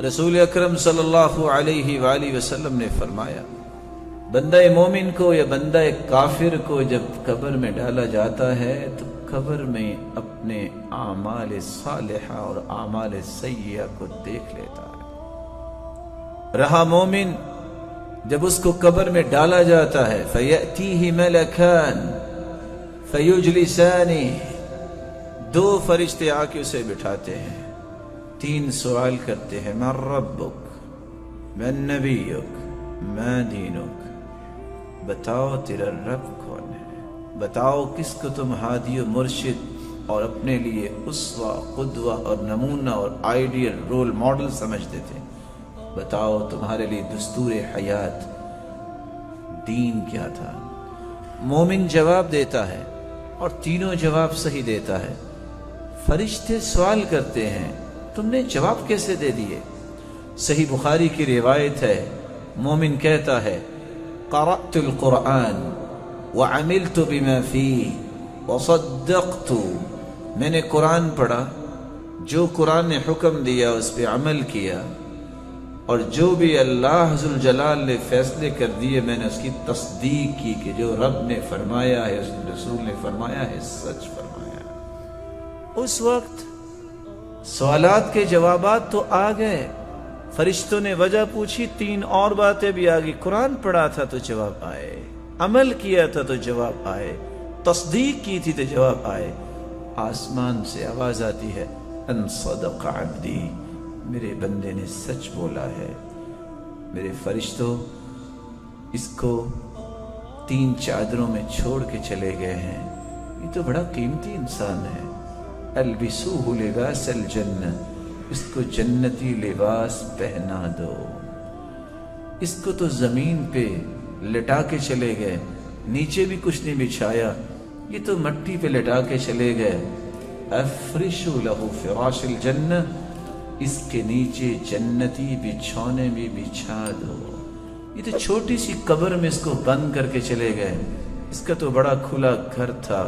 رسول اکرم صلی اللہ علیہ وآلہ وسلم نے فرمایا بندہ مومن کو یا بندہ کافر کو جب قبر میں ڈالا جاتا ہے تو قبر میں اپنے اعمال صالحہ اور اعمال سیئہ کو دیکھ لیتا ہے۔ رہا مومن، جب اس کو قبر میں ڈالا جاتا ہے فَيَأْتِيهِ مَلَكَانِ فَيُجْلِسَانِهِ، دو فرشتے آ کے اسے بٹھاتے ہیں، تین سوال کرتے ہیں، مَن رَبُّک مَن نَبِيُّک مَا دِینُک، بتاؤ تیرا رب کون ہے، بتاؤ کس کو تم ہادی و مرشد اور اپنے لیے اسوہ قدوہ اور نمونہ اور آئیڈیل رول ماڈل سمجھتے تھے، بتاؤ تمہارے لیے دستور حیات دین کیا تھا۔ مومن جواب دیتا ہے اور تینوں جواب صحیح دیتا ہے۔ فرشتے سوال کرتے ہیں تم نے جواب کیسے دے دیے؟ صحیح بخاری کی روایت ہے، مومن کہتا ہے قرأت القرآن وعملت بما فيه وصدقت، میں نے قرآن پڑھا، جو قرآن نے حکم دیا اس پہ عمل کیا، اور جو بھی اللہ ذوالجلال نے فیصلے کر دیے میں نے اس کی تصدیق کی کہ جو رب نے فرمایا ہے، اس رسول نے فرمایا ہے، سچ فرمایا ہے۔ اس وقت سوالات کے جوابات تو آ گئے، فرشتوں نے وجہ پوچھی، تین اور باتیں بھی آ گئی، قرآن پڑھا تھا تو جواب آئے، عمل کیا تھا تو جواب آئے، تصدیق کی تھی تو جواب آئے۔ آسمان سے آواز آتی ہے ان صدق عبدی، میرے بندے نے سچ بولا ہے۔ میرے فرشتوں اس کو تین چادروں میں چھوڑ کے چلے گئے ہیں، یہ تو بڑا قیمتی انسان ہے۔ البسوہ لباس الجنہ، اس کو جنتی لباس پہنا دو۔ اس کو تو زمین پہ لٹا کے چلے گئے، نیچے بھی کچھ نہیں بچھایا، یہ تو مٹی پہ لٹا کے چلے گئے۔ افرشوا لہ فراش الجنہ، اس کے نیچے جنتی بچھونے بھی بچھا دو۔ یہ تو چھوٹی سی قبر میں اس کو بند کر کے چلے گئے، اس کا تو بڑا کھلا گھر تھا۔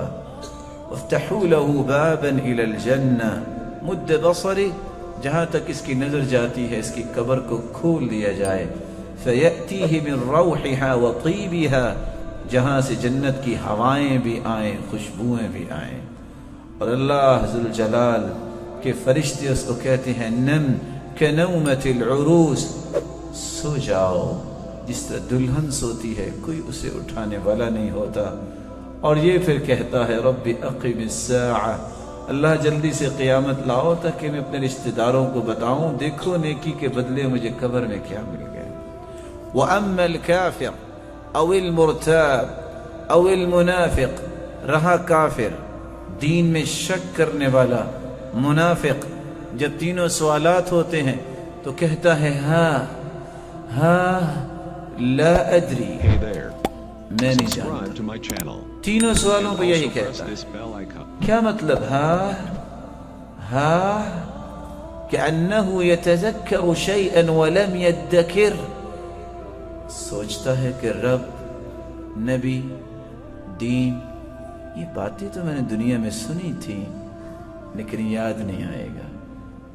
افتحوا لہ بابا الی الجنہ، مد بصری، جہاں تک اس کی نظر جاتی ہے اس کی قبر کو کھول دیا جائے۔ فیأتیہ من روحہا وطیبہا، جہاں سے جنت کی ہوائیں بھی آئیں، خوشبوئیں بھی آئیں، اور اللہ ذوالجلال کہ فرشتے اس کو کہتے ہیں نم کنومت العروس، سو جاؤ جس طرح دلہن سوتی ہے، کوئی اسے اٹھانے والا نہیں ہوتا۔ اور یہ پھر کہتا ہے رب اقم الساعہ، اللہ جلدی سے قیامت لاؤ تاکہ میں اپنے رشتہ داروں کو بتاؤں، دیکھو نیکی کے بدلے مجھے قبر میں کیا مل گیا۔ وَأَمَّا الْكَافِرُ أَوِ الْمُرْتَابُ أَوِ الْمُنَافِقُ، رہا کافر، دین میں شک کرنے والا، منافق، جب تینوں سوالات ہوتے ہیں تو کہتا ہے ہاں لا ادری، میں نہیں جانتا۔ تینوں سوالوں پہ یہی کہتا ہے۔ کیا مطلب ہاں كأنه يتذكر شيئا ولم يدكر، سوچتا ہے کہ رب، نبی، دین، یہ باتیں تو میں نے دنیا میں سنی تھی لیکن یاد نہیں آئے گا،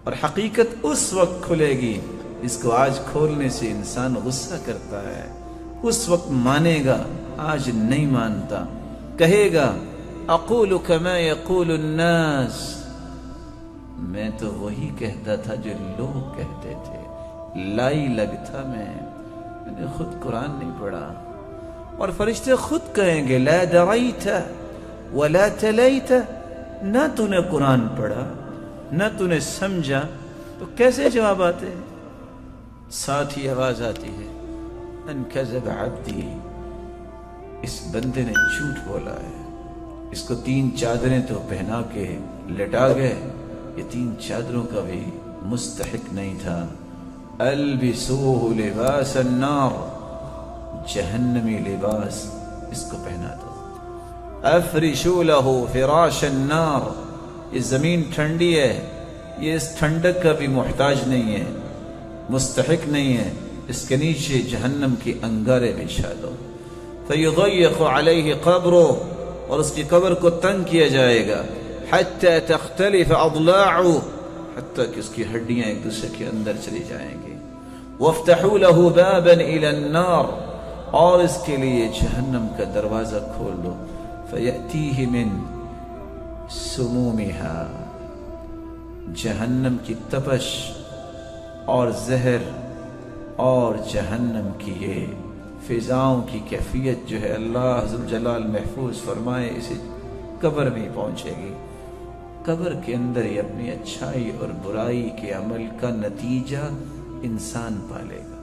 اور حقیقت اس وقت کھلے گی اس کو آج کھولنے سے انسان غصہ کرتا ہے، اس وقت مانے گا، آج نہیں مانتا، کہے گا اقول کما یقول الناس، میں تو وہی کہتا تھا جو لوگ کہتے تھے، لائی لگ تھا میں نے خود قرآن نہیں پڑھا۔ اور فرشتے خود کہیں گے لا دریت ولا تلیت، نہ تو نے قرآن پڑھا نہ تو نے سمجھا، تو کیسے جواب آتے ہیں؟ ساتھ ہی آواز آتی ہے ان کذب عبدی، اس بندے نے جھوٹ بولا ہے، اس کو تین چادریں تو پہنا کے لٹا گئے، یہ تین چادروں کا بھی مستحق نہیں تھا۔ البسوہ لباس النار، جہنمی لباس اس کو پہنا دو۔ افرشوا لہ فراش النار، یہ زمین ٹھنڈی ہے، یہ اس ٹھنڈک کا بھی محتاج نہیں ہے، مستحق نہیں ہے، اس کے نیچے جہنم کی انگارے بچھا دو۔ فیضیق علیہ قبرہ، اور اس کی قبر کو تنگ کیا جائے گا، حتی تختلف اضلاعہ، حتیٰ کہ اس کی ہڈیاں ایک دوسرے کے اندر چلی جائیں گی. وَافْتَحُوا لَهُ بَابًا إِلَى النَّارِ، اور اس کے لیے جہنم کا دروازہ کھول دو. فَيَأْتِيهِ مِن سُمُومِهَا، جہنم کی تپش اور زہر اور جہنم کی یہ فضاؤں کی کیفیت جو ہے اللہ ذوالجلال محفوظ فرمائے اسے قبر میں پہنچے گی. قبر کے اندر ہی اپنی اچھائی اور برائی کے عمل کا نتیجہ انسان پالے گا.